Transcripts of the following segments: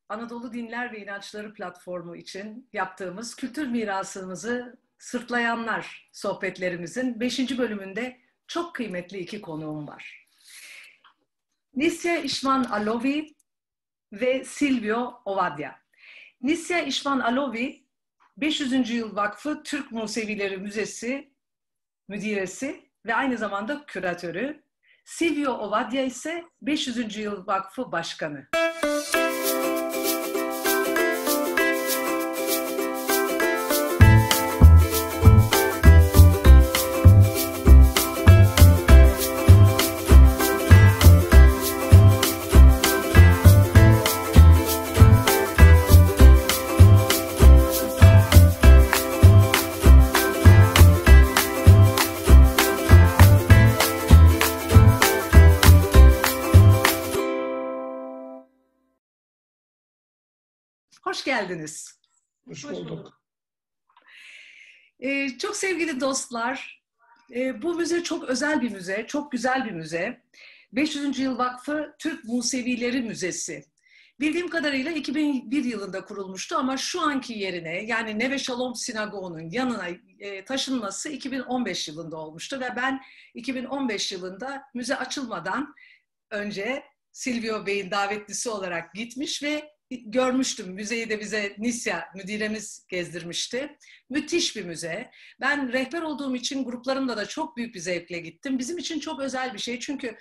Anadolu Dinler ve İnançları platformu için yaptığımız kültür mirasımızı sırtlayanlar sohbetlerimizin 5. bölümünde çok kıymetli iki konuğum var. Nisya İşvan Alovi ve Silvio Ovadia. Nisya İşvan Alovi, 500. Yıl Vakfı Türk Musevileri Müzesi müdiresi ve aynı zamanda küratörü. Silvio Ovadia ise 500. Yıl Vakfı Başkanı. Hoş geldiniz. Hoş bulduk. Çok sevgili dostlar, bu müze çok özel bir müze, çok güzel bir müze. 500. Yıl Vakfı Türk Musevileri Müzesi. Bildiğim kadarıyla 2001 yılında kurulmuştu ama şu anki yerine, yani Neve Shalom Sinagogu'nun yanına taşınması 2015 yılında olmuştu ve ben 2015 yılında müze açılmadan önce Silvio Bey'in davetlisi olarak gitmiş ve görmüştüm. Müzeyi de bize Nisya müdiremiz gezdirmişti. Müthiş bir müze. Ben rehber olduğum için gruplarımla da çok büyük bir zevkle gittim. Bizim için çok özel bir şey çünkü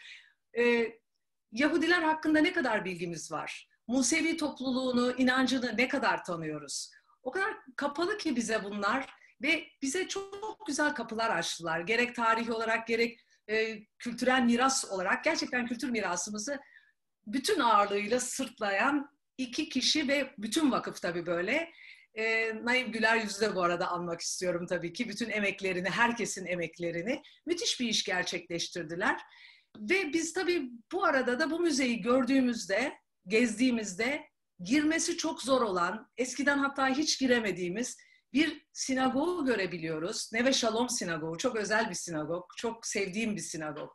Yahudiler hakkında ne kadar bilgimiz var? Musevi topluluğunu, inancını ne kadar tanıyoruz? O kadar kapalı ki bize bunlar ve bize çok güzel kapılar açtılar. Gerek tarihi olarak gerek kültürel miras olarak gerçekten kültür mirasımızı bütün ağırlığıyla sırtlayan iki kişi ve bütün vakıf tabii böyle. Naim Güler Yüz'ü de bu arada anmak istiyorum tabii ki. Bütün emeklerini, herkesin emeklerini. Müthiş bir iş gerçekleştirdiler. Ve biz tabii bu arada da bu müzeyi gördüğümüzde, gezdiğimizde girmesi çok zor olan, eskiden hatta hiç giremediğimiz bir sinagogu görebiliyoruz. Neve Shalom Sinagogu, çok özel bir sinagog, çok sevdiğim bir sinagog.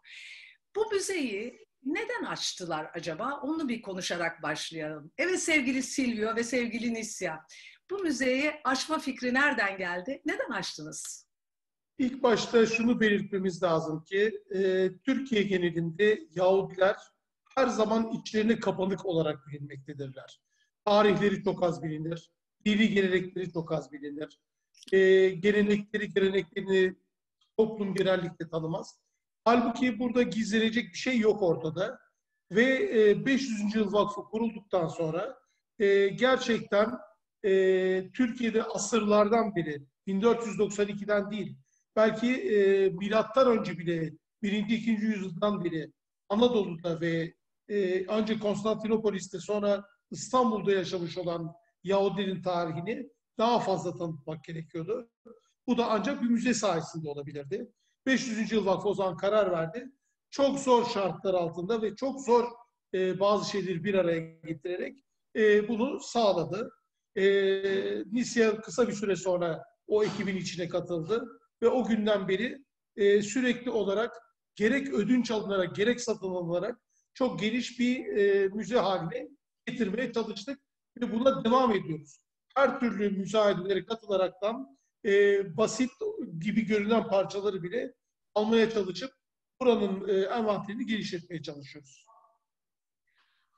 Bu müzeyi neden açtılar acaba? Onu bir konuşarak başlayalım. Evet sevgili Silvio ve sevgili Nisya, bu müzeyi açma fikri nereden geldi? Neden açtınız? İlk başta şunu belirtmemiz lazım ki Türkiye genelinde Yahudiler her zaman içlerine kapanık olarak bilinmektedirler. Tarihleri çok az bilinir, dini gelenekleri çok az bilinir. Geleneklerini toplum genellikle tanımaz. Halbuki burada gizlenecek bir şey yok ortada. Ve 500. Yıl Vakfı kurulduktan sonra gerçekten Türkiye'de asırlardan beri, 1492'den değil, belki milattan önce bile, 1. 2. yüzyıldan beri Anadolu'da ve ancak Konstantinopolis'te sonra İstanbul'da yaşamış olan Yahudilerin tarihini daha fazla tanıtmak gerekiyordu. Bu da ancak bir müze sayesinde olabilirdi. 500. Yıl Vakfı o zaman karar verdi. Çok zor şartlar altında ve çok zor bazı şeyleri bir araya getirerek bunu sağladı. Nisya kısa bir süre sonra o ekibin içine katıldı ve o günden beri sürekli olarak gerek ödünç alınarak gerek satın alınarak çok geniş bir müze haline getirmeye çalıştık ve buna devam ediyoruz. Her türlü müzayedelere katılaraktan basit gibi görünen parçaları bile almaya çalışıp buranın envanterini genişletmeye çalışıyoruz.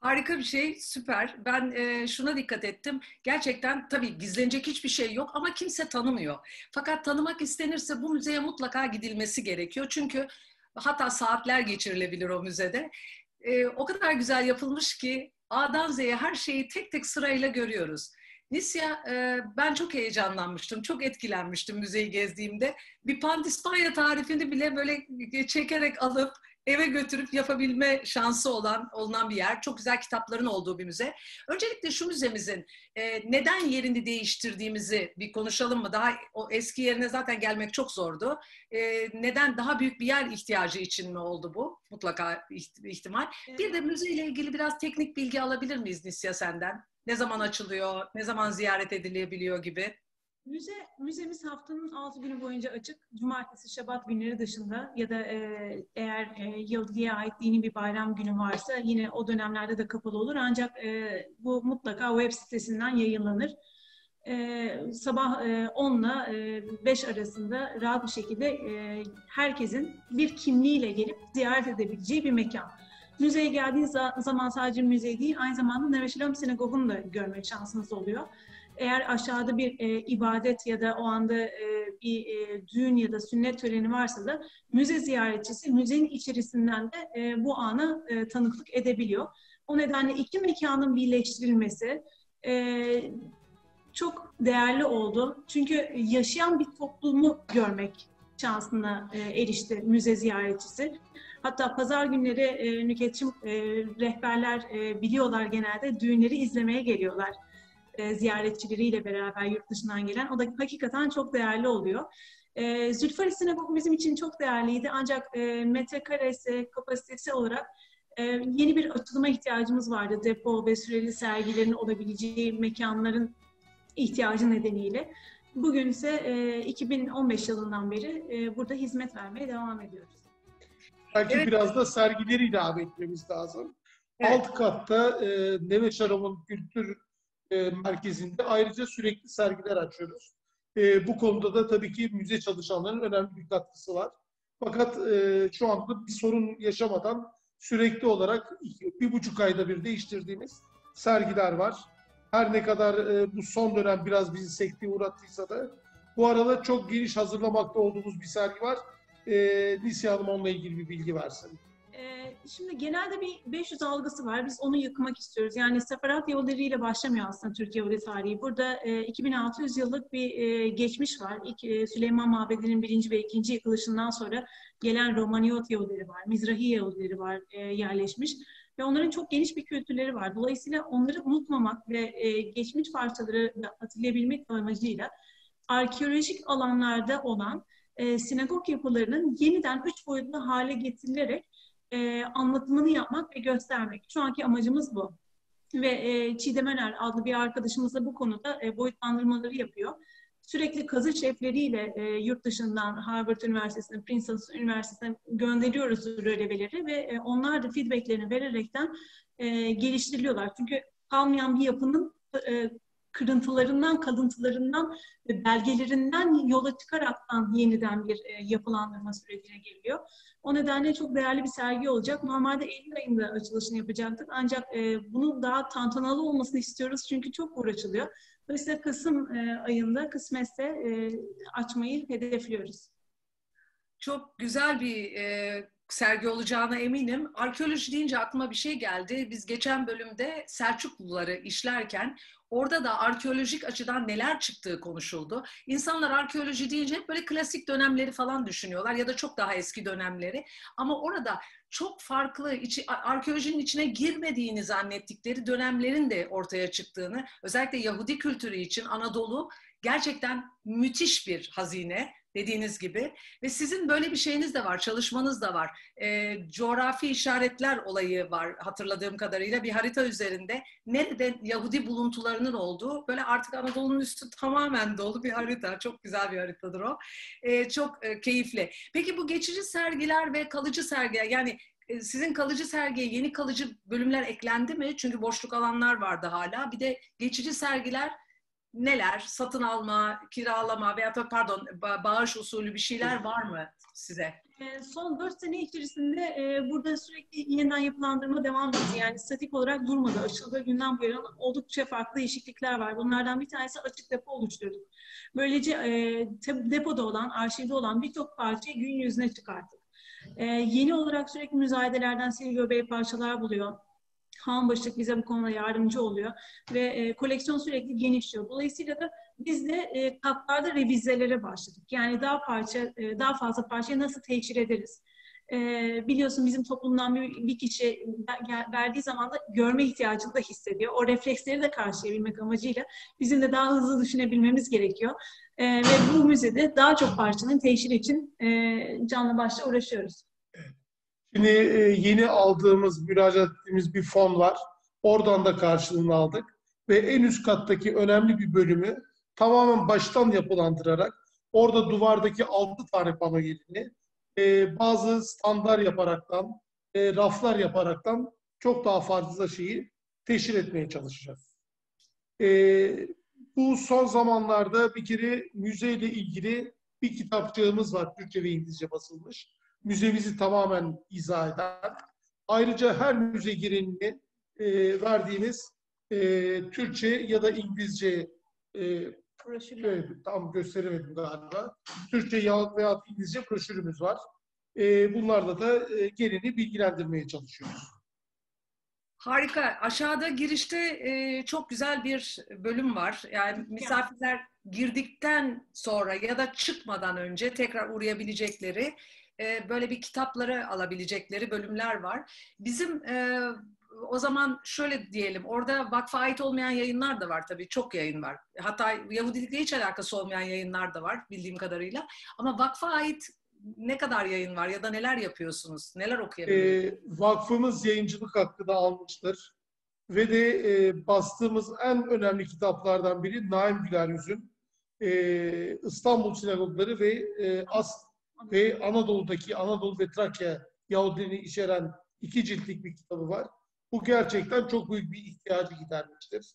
Harika bir şey, süper. Ben şuna dikkat ettim. Gerçekten tabii gizlenecek hiçbir şey yok ama kimse tanımıyor. Fakat tanımak istenirse bu müzeye mutlaka gidilmesi gerekiyor. Çünkü hatta saatler geçirilebilir o müzede. O kadar güzel yapılmış ki A'dan Z'ye her şeyi tek tek sırayla görüyoruz. Nisya, ben çok heyecanlanmıştım, çok etkilenmiştim müzeyi gezdiğimde. Bir pandispanya tarifini bile böyle çekerek alıp eve götürüp yapabilme şansı olunan bir yer. Çok güzel kitapların olduğu bir müze. Öncelikle şu müzemizin neden yerini değiştirdiğimizi bir konuşalım mı? Daha o eski yerine zaten gelmek çok zordu. Neden daha büyük bir yer ihtiyacı için mi oldu bu? Mutlaka ihtimal. Bir de müzeyle ilgili biraz teknik bilgi alabilir miyiz Nisya senden? Ne zaman açılıyor, ne zaman ziyaret edilebiliyor gibi? Müzemiz haftanın 6 günü boyunca açık. Cumartesi, Şabat günleri dışında ya da eğer Yahudi'ye ait dini bir bayram günü varsa yine o dönemlerde de kapalı olur. Ancak bu mutlaka web sitesinden yayınlanır. Sabah 10 ile 5 arasında rahat bir şekilde herkesin bir kimliğiyle gelip ziyaret edebileceği bir mekan. Müzeye geldiğiniz zaman sadece müze değil, aynı zamanda Neve Shalom Sinagogu'nu da görme şansınız oluyor. Eğer aşağıda bir ibadet ya da o anda bir düğün ya da sünnet töreni varsa da müze ziyaretçisi müzenin içerisinden de bu ana tanıklık edebiliyor. O nedenle iki mekanın birleştirilmesi çok değerli oldu. Çünkü yaşayan bir toplumu görmek şansına erişti müze ziyaretçisi. Hatta pazar günleri nüketçi rehberler biliyorlar, genelde düğünleri izlemeye geliyorlar. Ziyaretçileriyle beraber yurt dışından gelen. O da hakikaten çok değerli oluyor. Zülfari Sinagogu bizim için çok değerliydi. Ancak metrekaresi, kapasitesi olarak yeni bir açılıma ihtiyacımız vardı. Depo ve süreli sergilerin olabileceği mekanların ihtiyacı nedeniyle. Bugün ise 2015 yılından beri burada hizmet vermeye devam ediyoruz. Belki biraz da sergileri ilave etmemiz lazım. Evet. Alt katta Neve Shalom'un kültür merkezinde ayrıca sürekli sergiler açıyoruz. Bu konuda da tabii ki müze çalışanlarının önemli bir katkısı var. Fakat şu anda bir sorun yaşamadan sürekli olarak 1,5 ayda bir değiştirdiğimiz sergiler var. Her ne kadar bu son dönem biraz bizi sekteye uğrattıysa da bu arada çok geniş hazırlamakta olduğumuz bir sergi var. Nisya Hanım onunla ilgili bir bilgi versin. Şimdi genelde bir 500 algısı var. Biz onu yıkmak istiyoruz. Yani Seferat Yahudileri ile başlamıyor aslında Türk Yahudi tarihi. Burada 2600 yıllık bir geçmiş var. Süleyman Mabedi'nin 1. ve 2. yıkılışından sonra gelen Romaniyot Yahudileri var. Mizrahi Yahudileri var yerleşmiş. Ve onların çok geniş bir kültürleri var. Dolayısıyla onları unutmamak ve geçmiş parçaları hatırlayabilmek amacıyla arkeolojik alanlarda olan sinagog yapılarının yeniden 3 boyutlu hale getirilerek anlatımını yapmak ve göstermek. Şu anki amacımız bu. Ve Çiğdem Öner adlı bir arkadaşımız da bu konuda boyutlandırmaları yapıyor. Sürekli kazı şefleriyle yurt dışından Harvard Üniversitesi'ne, Princeton Üniversitesi'ne gönderiyoruz röleveleri ve onlar da feedbacklerini vererekten geliştiriliyorlar. Çünkü kalmayan bir yapının kırıntılarından, kalıntılarından ve belgelerinden yola çıkaraktan yeniden bir yapılandırma sürecine geliyor. O nedenle çok değerli bir sergi olacak. Normalde Eylül ayında açılışını yapacaktık. Ancak bunun daha tantanalı olmasını istiyoruz çünkü çok uğraşılıyor. Dolayısıyla Kasım ayında kısmetse açmayı hedefliyoruz. Çok güzel bir sergi olacağına eminim. Arkeoloji deyince aklıma bir şey geldi. Biz geçen bölümde Selçukluları işlerken orada da arkeolojik açıdan neler çıktığı konuşuldu. İnsanlar arkeoloji deyince hep böyle klasik dönemleri falan düşünüyorlar ya da çok daha eski dönemleri. Ama orada çok farklı, arkeolojinin içine girmediğini zannettikleri dönemlerin de ortaya çıktığını, özellikle Yahudi kültürü için Anadolu gerçekten müthiş bir hazine. Dediğiniz gibi ve sizin böyle bir şeyiniz de var, çalışmanız da var. Coğrafi işaretler olayı var hatırladığım kadarıyla bir harita üzerinde. Nerede Yahudi buluntularının olduğu, böyle artık Anadolu'nun üstü tamamen dolu bir harita. Çok güzel bir haritadır o. Çok keyifli. Peki bu geçici sergiler ve kalıcı sergiler, yani sizin kalıcı sergiye yeni kalıcı bölümler eklendi mi? Çünkü boşluk alanlar vardı hala. Bir de geçici sergiler neler? Satın alma, kiralama veya pardon bağış usulü bir şeyler var mı size? Son 4 sene içerisinde burada sürekli yeniden yapılandırma devam etti. Yani statik olarak durmadı. Açıldığı günden bu yana oldukça farklı değişiklikler var. Bunlardan bir tanesi açık depo oluşturduk. Böylece depoda olan, arşivde olan birçok parçayı gün yüzüne çıkarttık. Yeni olarak sürekli müzayedelerden Silvio Bey parçalar buluyor. Han Başlık bize bu konuda yardımcı oluyor ve koleksiyon sürekli genişliyor. Dolayısıyla da biz de katlarda revizelere başladık. Yani daha fazla parçayı nasıl teşhir ederiz? Biliyorsun bizim toplumdan bir kişi verdiği zaman da görme ihtiyacını da hissediyor. O refleksleri de karşılayabilmek amacıyla bizim de daha hızlı düşünebilmemiz gerekiyor. Ve bu müzede daha çok parçanın teşhir için canlı başla uğraşıyoruz. Şimdi yeni aldığımız, müracaat ettiğimiz bir fon var. Oradan da karşılığını aldık. Ve en üst kattaki önemli bir bölümü tamamen baştan yapılandırarak orada duvardaki 6 tane pano yerini bazı standlar yaparaktan, raflar yaparaktan çok daha fazla şeyi teşhir etmeye çalışacağız. Bu son zamanlarda bir kere müzeyle ilgili bir kitapçığımız var. Türkçe ve İngilizce basılmış. Müzemizi tamamen izah eden. Ayrıca her müze girenine verdiğimiz Türkçe ya da İngilizce tam gösteremedim galiba. Türkçe veya İngilizce broşürümüz var. Bunlarla da geleni bilgilendirmeye çalışıyoruz. Harika. Aşağıda girişte çok güzel bir bölüm var. Yani misafirler girdikten sonra ya da çıkmadan önce tekrar uğrayabilecekleri, böyle bir kitapları alabilecekleri bölümler var. Bizim o zaman şöyle diyelim, orada vakfa ait olmayan yayınlar da var tabii. Çok yayın var. Hatta Yahudilikle hiç alakası olmayan yayınlar da var bildiğim kadarıyla. Ama vakfa ait ne kadar yayın var ya da neler yapıyorsunuz? Neler okuyabiliyorsunuz? Vakfımız yayıncılık hakkı da almıştır. Ve de bastığımız en önemli kitaplardan biri Naim Güler Yüz'ün İstanbul Sinagogları ve Anadolu'daki Anadolu ve Trakya Yahudilerini içeren 2 ciltlik bir kitabı var. Bu gerçekten çok büyük bir ihtiyacı gidermiştir.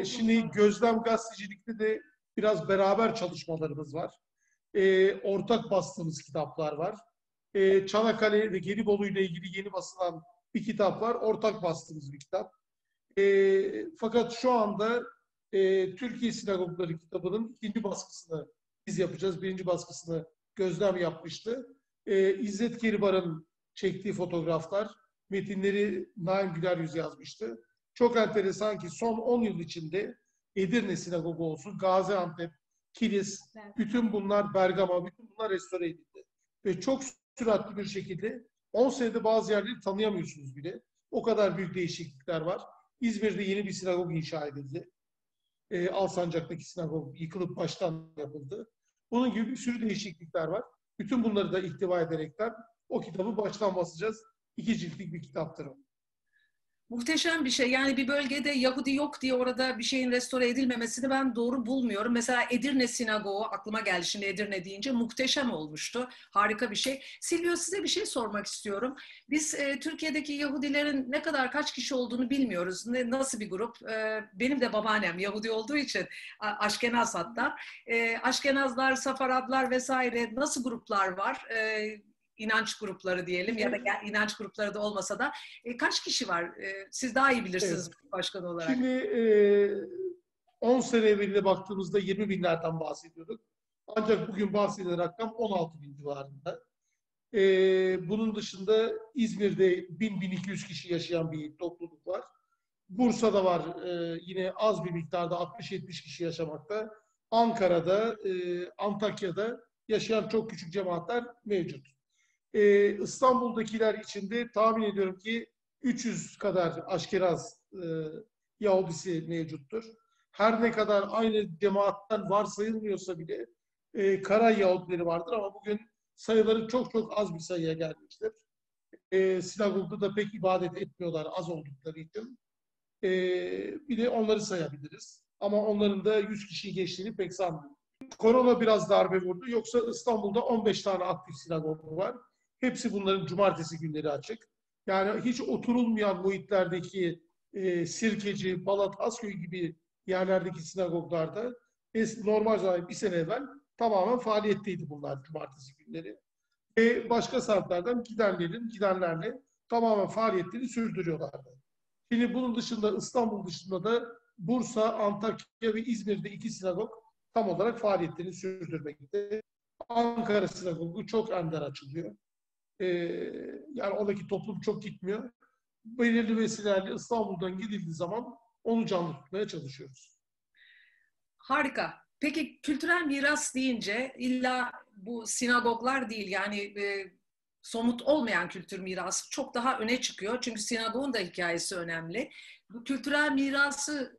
Şimdi gözlem gazetecilikte de biraz beraber çalışmalarımız var. Ortak bastığımız kitaplar var. Çanakkale ve Gelibolu ile ilgili yeni basılan bir kitap var. Ortak bastığımız bir kitap. Fakat şu anda Türkiye Sinagogları kitabının 2. baskısını biz yapacağız. 1. baskısını gözlem yapmıştı. İzzet Keribar'ın çektiği fotoğraflar, metinleri Naim Güler Yüz yazmıştı. Çok enteresan ki son 10 yıl içinde Edirne Sinagogu olsun, Gaziantep, Kilis, bütün bunlar Bergama, bütün bunlar restore edildi. Ve çok süratli bir şekilde 10 senede bazı yerleri tanıyamıyorsunuz bile. O kadar büyük değişiklikler var. İzmir'de yeni bir sinagog inşa edildi. Alsancak'taki sinagog yıkılıp baştan yapıldı. Bunun gibi bir sürü değişiklikler var. Bütün bunları da ihtiva ederekten o kitabı baştan basacağız. 2 ciltlik bir kitaptır o. Muhteşem bir şey. Yani bir bölgede Yahudi yok diye orada bir şeyin restore edilmemesini ben doğru bulmuyorum. Mesela Edirne Sinagogu, aklıma geldi şimdi Edirne deyince, muhteşem olmuştu. Harika bir şey. Silvio, size bir şey sormak istiyorum. Biz Türkiye'deki Yahudilerin ne kadar, kaç kişi olduğunu bilmiyoruz. Nasıl bir grup? Benim de babaannem Yahudi olduğu için, Aşkenaz hatta. Aşkenazlar, Safaradlar vesaire nasıl gruplar var? İnanç grupları diyelim ya da inanç grupları da olmasa da kaç kişi var? Siz daha iyi bilirsiniz, evet, başkan olarak. Şimdi 10 sene evveline baktığımızda 20 binlerden bahsediyorduk. Ancak bugün bahsedilen rakam 16 bin civarında. Bunun dışında İzmir'de 1000-1200 kişi yaşayan bir topluluk var. Bursa'da var yine az bir miktarda 60-70 kişi yaşamakta. Ankara'da, Antakya'da yaşayan çok küçük cemaatler mevcut. İstanbul'dakiler içinde tahmin ediyorum ki 300 kadar Aşkenaz Yahudisi mevcuttur. Her ne kadar aynı cemaatten varsayılmıyorsa bile Karay Yahudileri vardır ama bugün sayıları çok çok az bir sayıya gelmiştir. Sinagogda da pek ibadet etmiyorlar az oldukları için. Bir de onları sayabiliriz. Ama onların da 100 kişiyi geçtiğini pek sanmıyorum. Korona biraz darbe vurdu. Yoksa İstanbul'da 15 tane aktif sinagog var. Hepsi bunların cumartesi günleri açık. Yani hiç oturulmayan muhitlerdeki Sirkeci, Balat, Asköy gibi yerlerdeki sinagoglarda normal zaman bir sene evvel tamamen faaliyetteydi bunlar cumartesi günleri. Ve başka saatlerden gidenlerle tamamen faaliyetleri sürdürüyorlardı. Şimdi bunun dışında İstanbul dışında da Bursa, Antakya ve İzmir'de 2 sinagog tam olarak faaliyetlerini sürdürmekte. Ankara sinagogu çok ender açılıyor. Yani oradaki toplum çok gitmiyor. Belirli vesilelerle İstanbul'dan gidildiği zaman onu canlı tutmaya çalışıyoruz. Harika. Peki kültürel miras deyince illa bu sinagoglar değil, yani somut olmayan kültür mirası çok daha öne çıkıyor. Çünkü sinagogun da hikayesi önemli. Bu kültürel mirası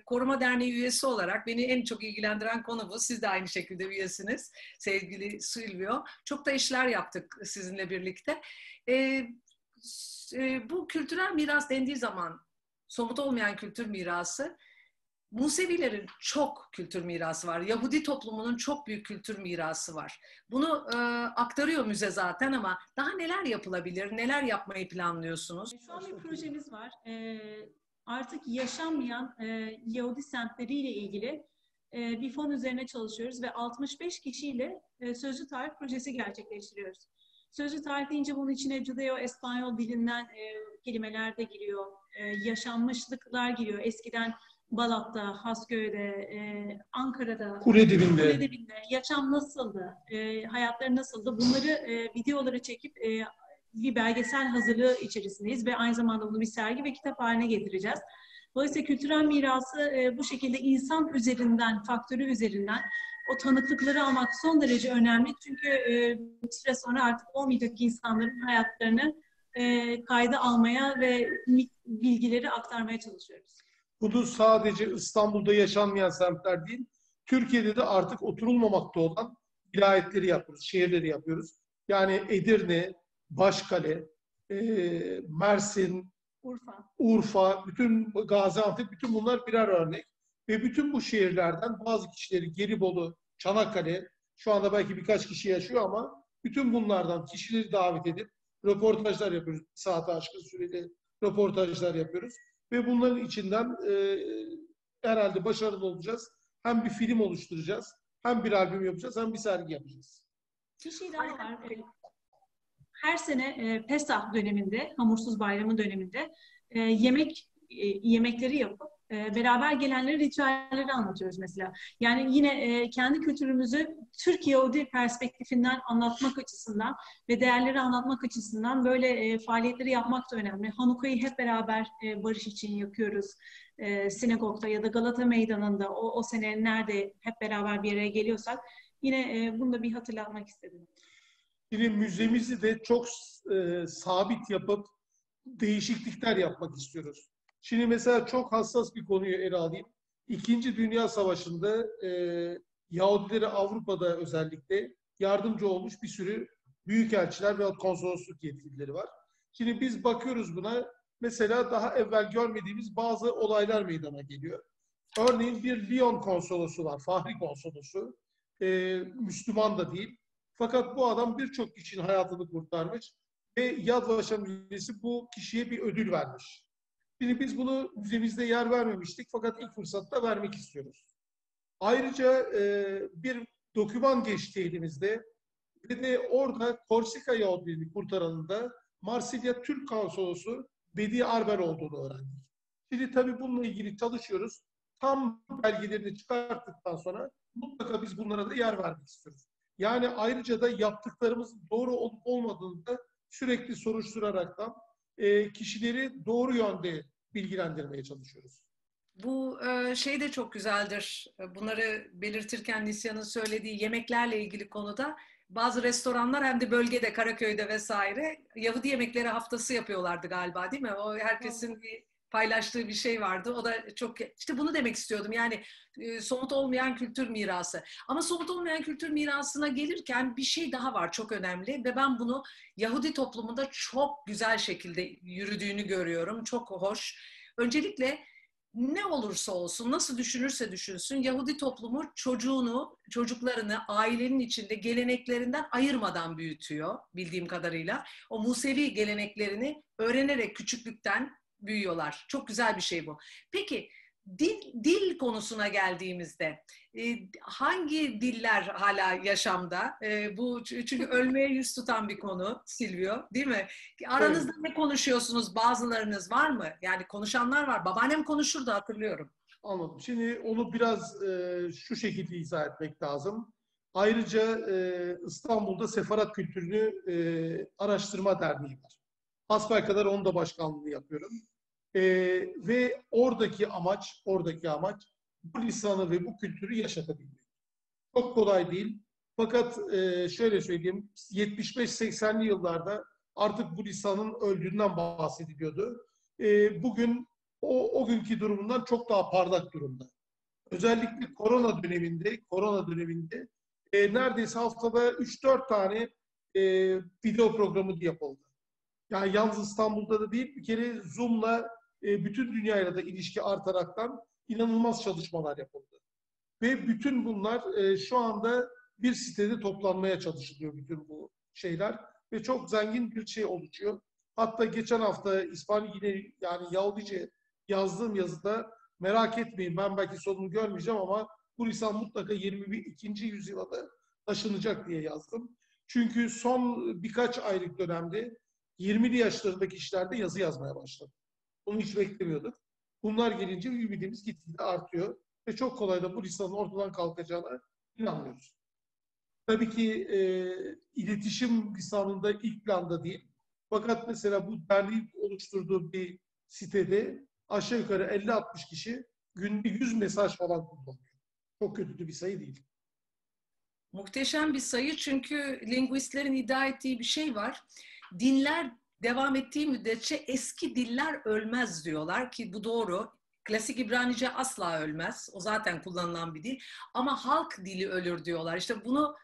koruma derneği üyesi olarak beni en çok ilgilendiren konu bu. Siz de aynı şekilde üyesiniz sevgili Silvio. Çok da işler yaptık sizinle birlikte. Bu kültürel miras dendiği zaman, somut olmayan kültür mirası, Musevilerin çok kültür mirası var. Yahudi toplumunun çok büyük kültür mirası var. Bunu aktarıyor müze zaten ama daha neler yapılabilir, neler yapmayı planlıyorsunuz? Şu an bir projemiz var. Artık yaşanmayan Yahudi semtleriyle ilgili bir fon üzerine çalışıyoruz ve 65 kişiyle sözlü tarih projesi gerçekleştiriyoruz. Sözlü tarih deyince bunun içine Judeo-Espanyol dilinden kelimeler de giriyor, yaşanmışlıklar giriyor. Eskiden Balat'ta, Hasköy'de, Ankara'da, Kuledibinde yaşam nasıldı, hayatları nasıldı? Bunları videoları çekip bir belgesel hazırlığı içerisindeyiz ve aynı zamanda bunu bir sergi ve kitap haline getireceğiz. Dolayısıyla kültürel mirası bu şekilde insan üzerinden, faktörü üzerinden o tanıklıkları almak son derece önemli. Çünkü bir süre sonra artık olmayacak insanların hayatlarını kayda almaya ve bilgileri aktarmaya çalışıyoruz. bunu sadece İstanbul'da yaşanmayan semtler değil, Türkiye'de de artık oturulmamakta olan vilayetleri yapıyoruz, şehirleri yapıyoruz. Yani Edirne, Başkale, Mersin, Urfa, bütün Gaziantep, bütün bunlar birer örnek. Ve bütün bu şehirlerden bazı kişileri, Gelibolu, Çanakkale, şu anda belki birkaç kişi yaşıyor ama bütün bunlardan kişileri davet edip röportajlar yapıyoruz. Bir saate aşkın sürede röportajlar yapıyoruz. Ve bunların içinden herhalde başarılı olacağız. Hem bir film oluşturacağız, hem bir albüm yapacağız, hem bir sergi yapacağız. Bir şey daha var. Her sene Pesah döneminde, Hamursuz Bayramı döneminde yemekleri yapıp beraber gelenlere ritüelleri anlatıyoruz mesela. Yani yine kendi kültürümüzü Türk Yahudi perspektifinden anlatmak açısından ve değerleri anlatmak açısından böyle faaliyetleri yapmak da önemli. Hanuka'yı hep beraber barış için yakıyoruz. Sinagogda ya da Galata Meydanı'nda o sene nerede hep beraber bir araya geliyorsak yine bunu da bir hatırlatmak istedim. Şimdi müzemizi de çok sabit yapıp değişiklikler yapmak istiyoruz. Şimdi mesela çok hassas bir konuyu ele alayım. İkinci Dünya Savaşı'nda Yahudilere Avrupa'da özellikle yardımcı olmuş bir sürü büyükelçiler ve konsolosluk yetkilileri var. Şimdi biz bakıyoruz buna, mesela daha evvel görmediğimiz bazı olaylar meydana geliyor. Örneğin bir Lyon konsolosu var, Fahri konsolosu. Müslüman da değil. Fakat bu adam birçok kişinin hayatını kurtarmış ve Yad Vashem Müzesi bu kişiye bir ödül vermiş. Şimdi biz bunu müzemizde yer vermemiştik fakat ilk fırsatta vermek istiyoruz. Ayrıca bir doküman geçti elimizde ve de orada Korsika Yahudilerini kurtaranında Marsilya Türk Konsolosu Bedi Arber olduğunu öğrendik. Şimdi tabii bununla ilgili çalışıyoruz. Tam belgelerini çıkarttıktan sonra mutlaka biz bunlara da yer vermek istiyoruz. Yani ayrıca da yaptıklarımızın doğru olup olmadığını da sürekli soruşturaraktan kişileri doğru yönde bilgilendirmeye çalışıyoruz. Bu şey de çok güzeldir. Bunları belirtirken Nisya'nın söylediği yemeklerle ilgili konuda bazı restoranlar hem de bölgede, Karaköy'de vesaire Yahudi yemekleri haftası yapıyorlardı galiba, değil mi? O herkesin bir paylaştığı bir şey vardı. O da çok, işte bunu demek istiyordum. Yani somut olmayan kültür mirası. Ama somut olmayan kültür mirasına gelirken bir şey daha var çok önemli ve ben bunu Yahudi toplumunda çok güzel şekilde yürüdüğünü görüyorum. Çok hoş. Öncelikle ne olursa olsun, nasıl düşünürse düşünsün, Yahudi toplumu çocuklarını ailenin içinde geleneklerinden ayırmadan büyütüyor bildiğim kadarıyla. O Musevi geleneklerini öğrenerek küçüklükten büyüyorlar. Çok güzel bir şey bu. Peki dil konusuna geldiğimizde hangi diller hala yaşamda? Bu çünkü ölmeye yüz tutan bir konu Silvio, değil mi? Aranızda ne konuşuyorsunuz? Bazılarınız var mı? Yani konuşanlar var. Babaannem konuşurdu, hatırlıyorum. Anladım. Şimdi onu biraz şu şekilde izah etmek lazım. Ayrıca İstanbul'da Sefarat Kültürünü Araştırma Derneği var. Hasbelkader onun da başkanlığını yapıyorum. Ve oradaki amaç bu lisanı ve bu kültürü yaşatabilmek. Çok kolay değil. Fakat şöyle söyleyeyim, 75-80'li yıllarda artık bu lisanın öldüğünden bahsediliyordu. Bugün o günkü durumundan çok daha parlak durumda. Özellikle korona döneminde neredeyse haftada 3-4 tane video programı yapıldı. Yani yalnız İstanbul'da da değil, bir kere Zoom'la bütün dünyayla da ilişki artaraktan inanılmaz çalışmalar yapıldı. Ve bütün bunlar şu anda bir sitede toplanmaya çalışılıyor, bütün bu şeyler. Ve çok zengin bir şey oluşuyor. Hatta geçen hafta İspanyolca, yani Yahudice yazdığım yazıda, merak etmeyin ben belki sonunu görmeyeceğim ama bu lisan mutlaka 22. yüzyıla da taşınacak diye yazdım. Çünkü son birkaç aylık dönemde 20'li yaşlarındaki kişiler de yazı yazmaya başladı. Bunu hiç beklemiyorduk. Bunlar gelince ümidimiz gitgide artıyor ve çok kolay da bu lisanın ortadan kalkacağına inanmıyoruz. Tabii ki iletişim lisanında ilk planda değil. Fakat mesela bu derneğin oluşturduğu bir sitede aşağı yukarı 50-60 kişi günde 100 mesaj falan kullanıyor. Çok kötü bir sayı değil. Muhteşem bir sayı, çünkü linguistlerin iddia ettiği bir şey var. Dinler devam ettiği müddetçe eski diller ölmez diyorlar ki bu doğru. Klasik İbranice asla ölmez. O zaten kullanılan bir dil. Ama halk dili ölür diyorlar. İşte bunu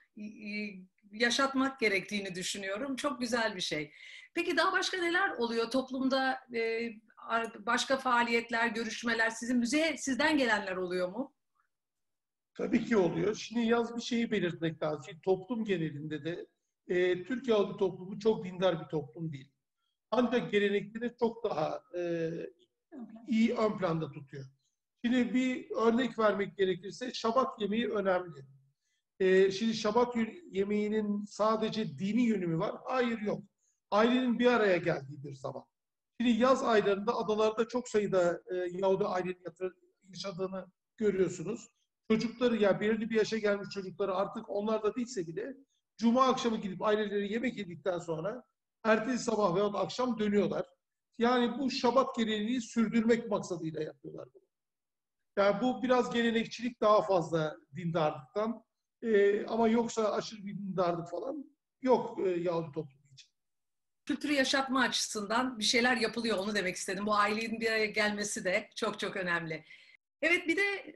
yaşatmak gerektiğini düşünüyorum. Çok güzel bir şey. Peki daha başka neler oluyor toplumda? Başka faaliyetler, görüşmeler, sizin müzeye sizden gelenler oluyor mu? Tabii ki oluyor. Şimdi yaz bir şeyi belirtmek lazım. Şimdi toplum genelinde de Türkiye Yahudi toplumu çok dindar bir toplum değil. Ancak gelenekleri çok daha iyi ön planda tutuyor. Şimdi bir örnek vermek gerekirse şabat yemeği önemli. Şimdi şabat yemeğinin sadece dini yönü mü var? Hayır, yok. Ailenin bir araya geldiği bir zaman. Şimdi yaz aylarında adalarda çok sayıda Yahudi ailenin yaşadığını görüyorsunuz. Çocukları, ya belirli bir yaşa gelmiş çocukları artık onlar da değilse bile cuma akşamı gidip aileleri yemek yedikten sonra ertesi sabah veya akşam dönüyorlar. Yani bu şabat geleneğini sürdürmek maksadıyla yapıyorlar bunu. Yani bu biraz gelenekçilik, daha fazla dindarlıktan. Ama yoksa aşırı bir dindarlık falan yok Yahudi toplumu için. Kültürü yaşatma açısından bir şeyler yapılıyor, onu demek istedim. Bu ailenin bir araya gelmesi de çok çok önemli. Evet, bir de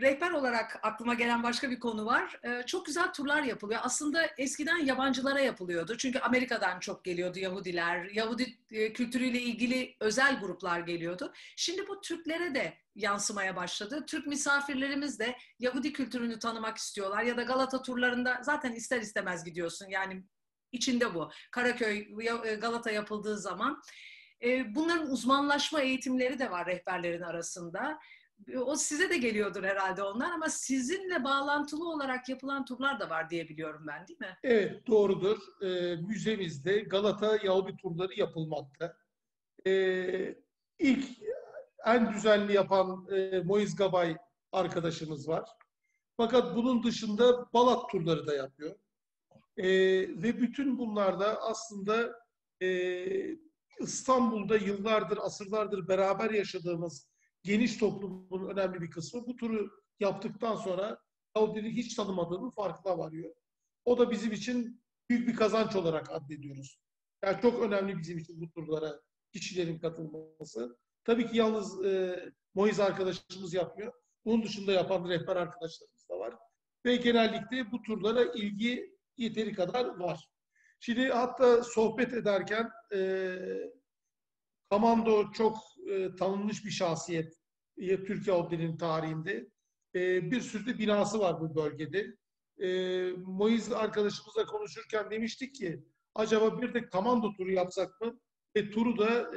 rehber olarak aklıma gelen başka bir konu var. Çok güzel turlar yapılıyor. Aslında eskiden yabancılara yapılıyordu. Çünkü Amerika'dan çok geliyordu Yahudiler. Yahudi kültürüyle ilgili özel gruplar geliyordu. Şimdi bu Türklere de yansımaya başladı. Türk misafirlerimiz de Yahudi kültürünü tanımak istiyorlar. Ya da Galata turlarında zaten ister istemez gidiyorsun. Yani içinde bu. Karaköy, Galata yapıldığı zaman. Bunların uzmanlaşma eğitimleri de var rehberlerin arasında. O size de geliyordur herhalde onlar, ama sizinle bağlantılı olarak yapılan turlar da var diye biliyorum ben, değil mi? Evet, doğrudur. Müzemizde Galata Yahudi turları yapılmakta. İlk en düzenli yapan Moiz Gabay arkadaşımız var. Fakat bunun dışında Balat turları da yapıyor. Ve bütün bunlarda aslında İstanbul'da yıllardır, asırlardır beraber yaşadığımız geniş toplumun önemli bir kısmı bu turu yaptıktan sonra Yahudileri hiç tanımadığının farkına varıyor. O da bizim için büyük bir kazanç olarak addediyoruz. Yani çok önemli bizim için bu turlara kişilerin katılması. Tabii ki yalnız Moiz arkadaşımız yapmıyor. Bunun dışında yapan rehber arkadaşlarımız da var. Ve genellikle bu turlara ilgi yeteri kadar var. Şimdi hatta sohbet ederken Kamando çok tanınmış bir şahsiyet Türkiye Yahudilerinin tarihinde. Bir sürü de binası var bu bölgede. Moiz arkadaşımızla konuşurken demiştik ki acaba bir de Kamando turu yapsak mı? Turu da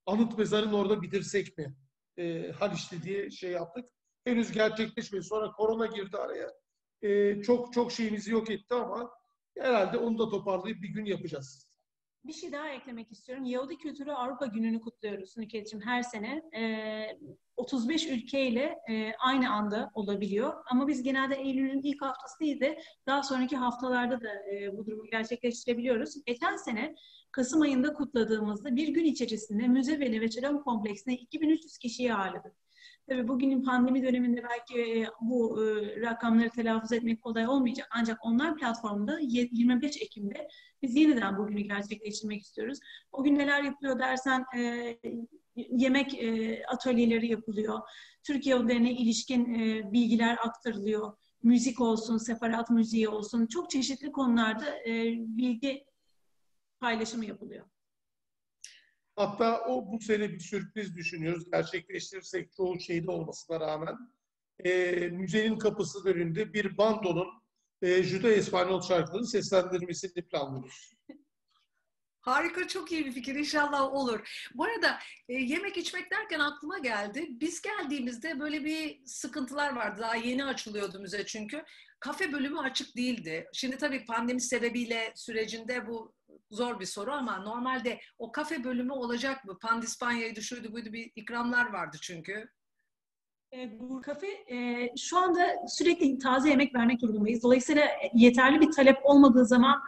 anıt mezarın orada bitirsek mi? Haliç'te diye şey yaptık. Henüz gerçekleşmedi. Sonra korona girdi araya. Çok çok şeyimizi yok etti ama herhalde onu da toparlayıp bir gün yapacağız. Bir şey daha eklemek istiyorum. Yahudi Kültürü Avrupa Günü'nü kutluyoruz Nükhet'ciğim her sene. 35 ülkeyle aynı anda olabiliyor. Ama biz genelde Eylül'ün ilk haftası değil de daha sonraki haftalarda da bu durumu gerçekleştirebiliyoruz. Geçen sene Kasım ayında kutladığımızda bir gün içerisinde müze ve Neveçelam kompleksine 2300 kişiyi ağırladık. Tabii bugünün pandemi döneminde belki bu rakamları telaffuz etmek kolay olmayacak. Ancak online platformda 25 Ekim'de biz yeniden bugünü gerçekleştirmek istiyoruz. O gün neler yapılıyor dersen yemek atölyeleri yapılıyor. Türkiye Yahudilerine ilişkin bilgiler aktarılıyor. Müzik olsun, sefarat müziği olsun. Çok çeşitli konularda bilgi paylaşımı yapılıyor. Hatta bu sene bir sürpriz düşünüyoruz. Gerçekleştirirsek çoğu şeyde olmasına rağmen müzenin kapısı önünde bir bandonun Juda Espanyol şarkılarını seslendirmesini planlıyoruz. Harika, çok iyi bir fikir. İnşallah olur. Bu arada yemek içmek derken aklıma geldi. Biz geldiğimizde böyle bir sıkıntılar vardı. Daha yeni açılıyordu müze çünkü. Kafe bölümü açık değildi. Şimdi tabii pandemi sebebiyle sürecinde bu zor bir soru ama normalde o kafe bölümü olacak mı? Pandispanya'ydı, şuydu buydu, bir ikramlar vardı çünkü. Bu kafe şu anda sürekli taze yemek vermek durumundayız. Dolayısıyla yeterli bir talep olmadığı zaman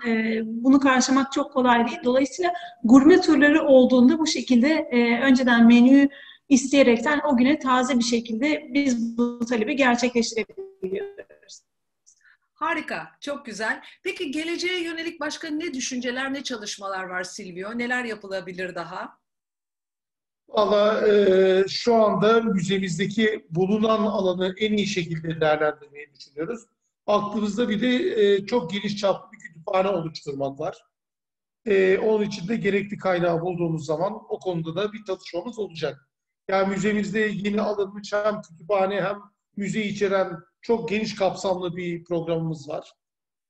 bunu karşılamak çok kolay değil. Dolayısıyla gurme turları olduğunda bu şekilde önceden menüyü isteyerekten o güne taze bir şekilde biz bu talebi gerçekleştirebiliyoruz. Harika, çok güzel. Peki geleceğe yönelik başka ne düşünceler, ne çalışmalar var Silvio? Neler yapılabilir daha? Valla şu anda müzemizdeki bulunan alanı en iyi şekilde değerlendirmeyi düşünüyoruz. Aklımızda bir de çok geniş çaplı bir kütüphane oluşturmak var. Onun için de gerekli kaynağı bulduğumuz zaman o konuda da bir çalışmamız olacak. Yani müzemizde yeni alınmış hem kütüphane hem müze içeren çok geniş kapsamlı bir programımız var.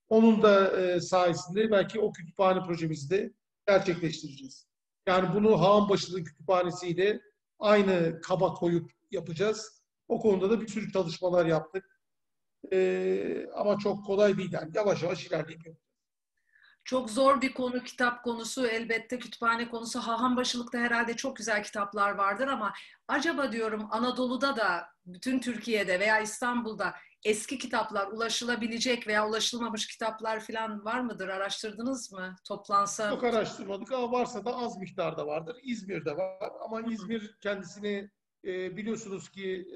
Onun da sayesinde belki o kütüphane projemizi de gerçekleştireceğiz. Yani bunu Hağanbaşı'nın kütüphanesiyle aynı kaba koyup yapacağız. O konuda da bir sürü çalışmalar yaptık. Ama çok kolay değil yani. Yavaş yavaş ilerleyip. Çok zor bir konu, kitap konusu, elbette kütüphane konusu. Hahanbaşılık'ta herhalde çok güzel kitaplar vardır ama acaba diyorum Anadolu'da da, bütün Türkiye'de veya İstanbul'da eski kitaplar, ulaşılabilecek veya ulaşılmamış kitaplar falan var mıdır? Araştırdınız mı? Toplansa. Çok araştırmadık ama varsa da az miktarda vardır. İzmir'de var ama İzmir kendisini biliyorsunuz ki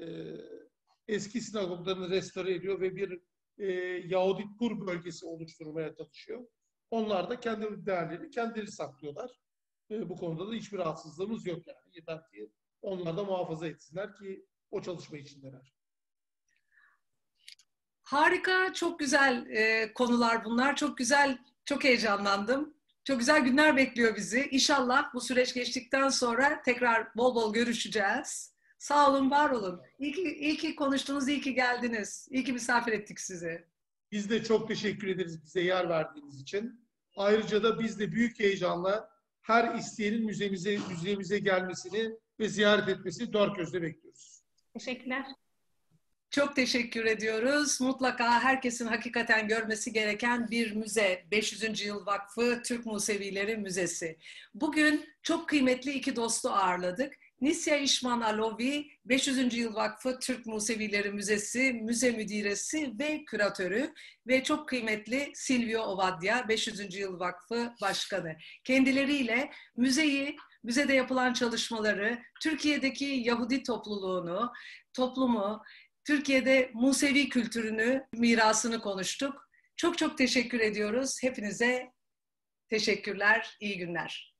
eski sinagoglarını restore ediyor ve bir Yahudi Kur bölgesi oluşturmaya çalışıyor. Onlar da kendi değerlerini kendileri saklıyorlar. Bu konuda da hiçbir rahatsızlığımız yok yani. Yeter ki onlar da muhafaza etsinler ki o çalışma içindeler. Harika, çok güzel konular bunlar. Çok güzel, çok heyecanlandım. Çok güzel günler bekliyor bizi. İnşallah bu süreç geçtikten sonra tekrar bol bol görüşeceğiz. Sağ olun, var olun. İyi ki konuştunuz, iyi ki geldiniz. İyi ki misafir ettik sizi. Biz de çok teşekkür ederiz bize yer verdiğiniz için. Ayrıca da biz de büyük heyecanla her isteyenin müzemize gelmesini ve ziyaret etmesini dört gözle bekliyoruz. Teşekkürler. Çok teşekkür ediyoruz. Mutlaka herkesin hakikaten görmesi gereken bir müze. 500. Yıl Vakfı Türk Musevileri Müzesi. Bugün çok kıymetli iki dostu ağırladık. Nisya İşman Alovi, 500. Yıl Vakfı Türk Musevileri Müzesi müze müdiresi ve küratörü ve çok kıymetli Silvio Ovadia, 500. Yıl Vakfı Başkanı. Kendileriyle müzede yapılan çalışmaları, Türkiye'deki Yahudi toplumu, Türkiye'de Musevi kültürünü, mirasını konuştuk. Çok çok teşekkür ediyoruz. Hepinize teşekkürler, iyi günler.